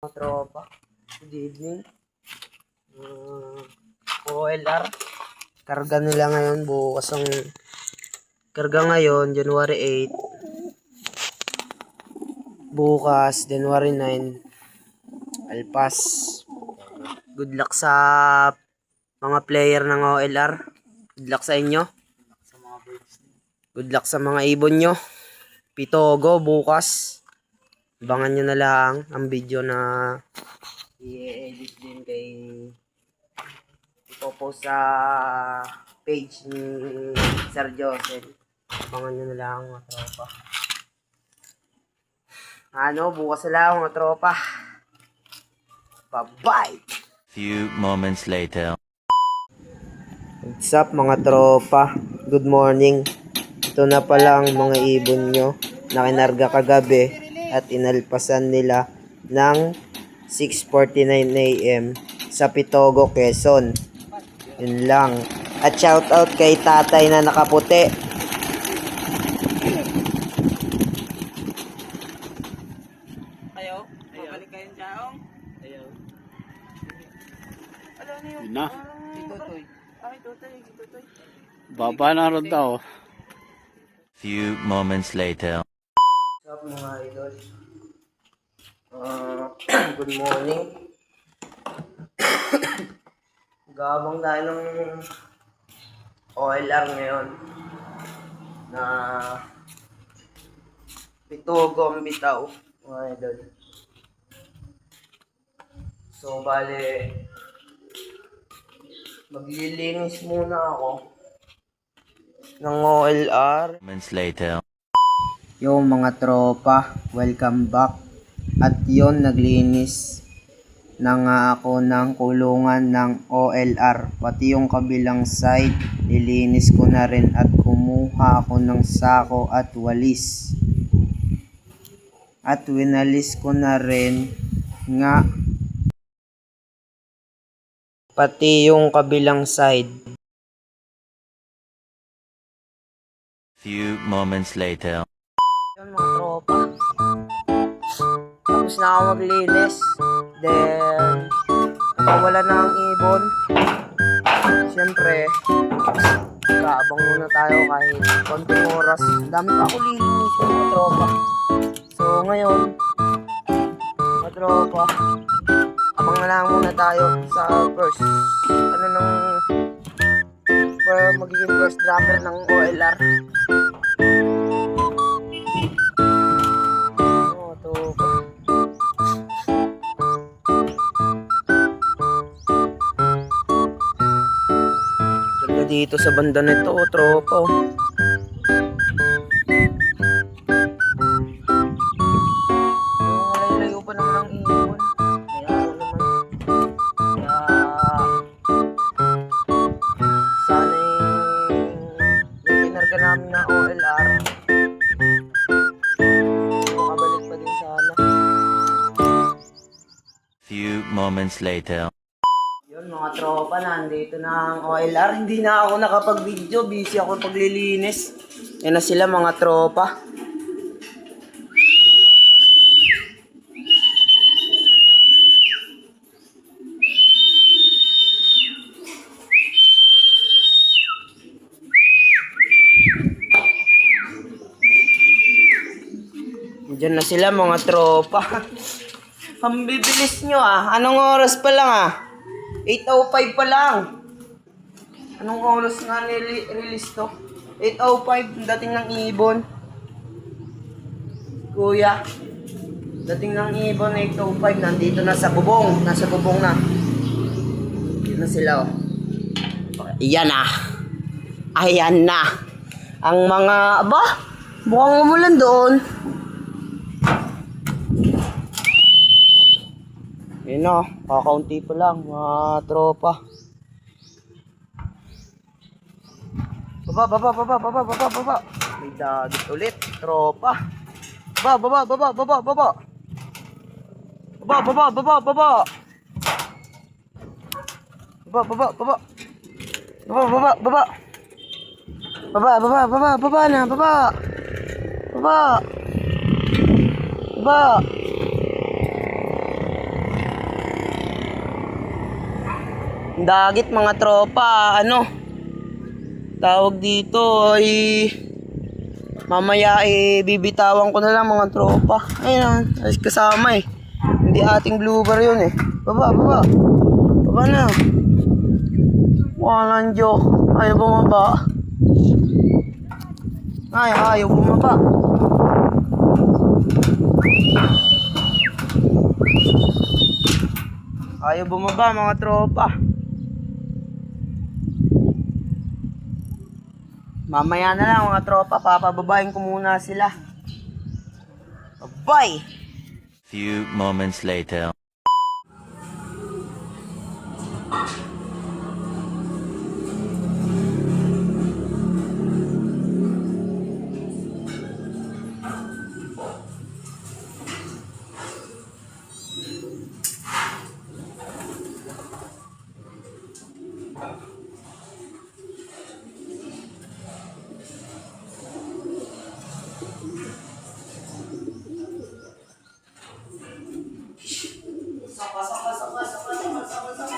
Mga tropa, good evening. OLR, karga nila ngayon, bukas ang karga ngayon, January 8. Bukas, January 9, Alpas. Good luck sa mga player ng OLR. Good luck sa inyo. Good luck sa mga ibon nyo. Pitogo bukas. Abangan nyo na lang ang video na i-edit din kay ipopost sa page ni Sir Joseph. Abangan nyo na lang mga tropa. Bukas na lang mga tropa. Bye-bye! Few moments later. What's up mga tropa? Good morning. Ito na pala ang mga ibon nyo na kinarga kagabi at inalpasan nila ng 6:49 AM sa Pitogo, Quezon. Yun lang. At shoutout kay tatay na nakaputi. Ayaw? Babalik kayong jaong? Ayaw. Alam niyo? Yun na. Si Tutoy. Ay, Tutoy. Si Tutoy. Baba na ron daw. Few moments later. What's up mga idol? Good morning. Gabang tayo ng OLR ngayon na Pitogo ang bitaw mga idol. So bale maglilinis muna ako ng OLR. Moments later. Yung mga tropa, welcome back. At yon naglinis na nga ako ng kulungan ng OLR. Pati yung kabilang side, nilinis ko na rin at kumuha ako ng sako at walis. At winalis ko na rin nga pati yung kabilang side. Few moments later. Yun mga tropa. Tapos na ako maglinis. Then, nakawala na ang ibon. Siyempre, kaabang muna tayo kahit konting oras. Ang dami pa ako lilinis mga tropa. So, ngayon, mga tropa, abang na lang muna tayo sa first. Magiging first dropper ng OLR. Dito sa banda nito, tropa. Layo pa naman ang ibon. Kaya sana yung kinarga namin na OLR makabalik pa din sana. Few moments later. Yun mga tropa, nandito na ang OLR. Hindi na ako nakapag-video, busy ako paglilinis. Yan na sila mga tropa. Diyan na sila mga tropa. Ang bibilis nyo Anong oras pa lang 8:05 pa lang. Anong oras nga release to? 8:05, dating ng ibon. Kuya, dating ng ibon 8:05, nandito na sa bubong. Nasa bubong na. Yun na sila Ayan na. Ayan na. Ang mga, mukhang umulan doon. Yun kakaunti pa lang mga tropa. Baba. May dagit ulit, tropa. Baba. Baba. Dagit mga tropa, ano? Tawag dito ay mamaya bibitawan ko na lang mga tropa. Ayun, ay kasama eh. Hindi ating blooper yun eh. Baba. Baba na. Walang joke. Ayaw bumaba. Ayaw bumaba. Ayaw bumaba mga tropa. Mamaya na lang mga tropa, papababain ko muna sila. Bye! Few moments later.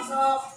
Pasok.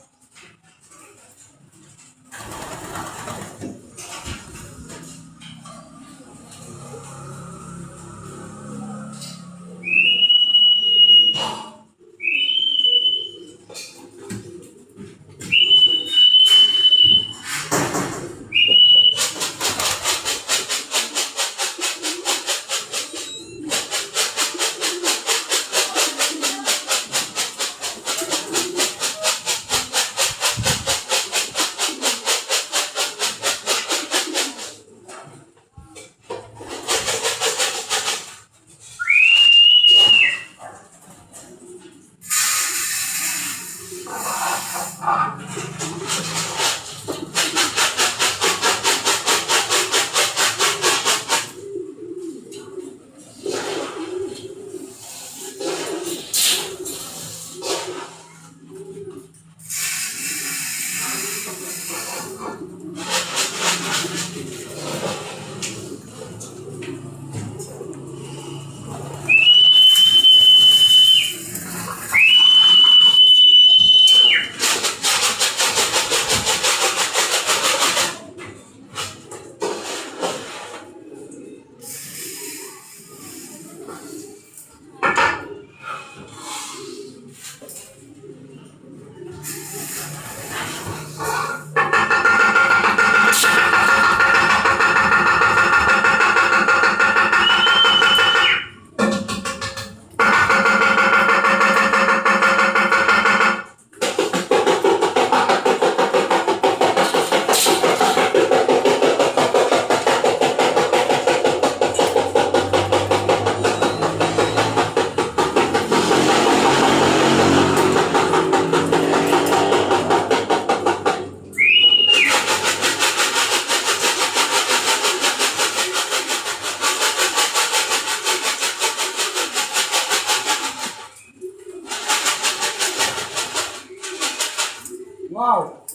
Wow!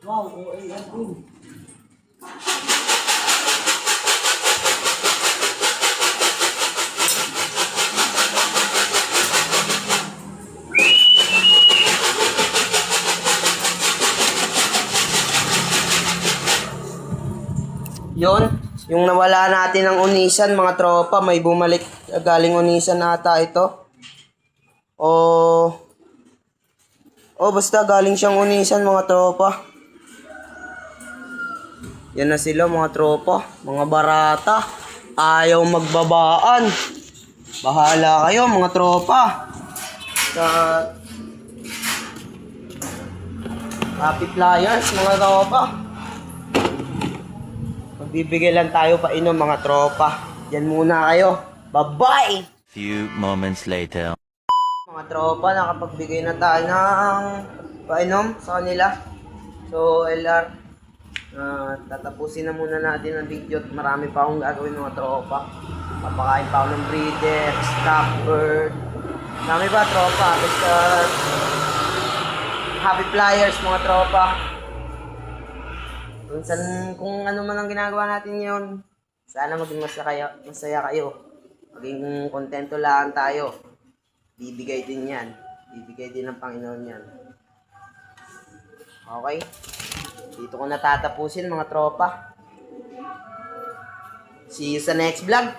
Wow, OAL. Yon, yung nawala natin ng Unisan mga tropa, may bumalik galing Unisan nata ito. Basta galing siyang Unisan mga tropa. Yan na sila mga tropa, mga barata. Ayaw magbabaan. Bahala kayo mga tropa. Sa Happy Flyers mga tropa. Magbibigay lang tayo painom mga tropa. Yan muna kayo. Bye-bye! Few moments later. Mga tropa, nakapagbigay na tayo ng painom sa kanila. So, LR, tatapusin na muna natin ang video at marami pa akong gagawin mga tropa. Papakain pa ako ng breeder, stock bird. Marami pa tropa. Basta Happy Flyers mga tropa. Kung ano man ang ginagawa natin ngayon, sana maging masaya kayo. Maging kontento lang tayo. Bibigay din yan. Bibigay din ng Panginoon yan. Okay? Dito ko natatapusin mga tropa. See you sa next vlog.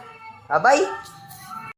Bye-bye!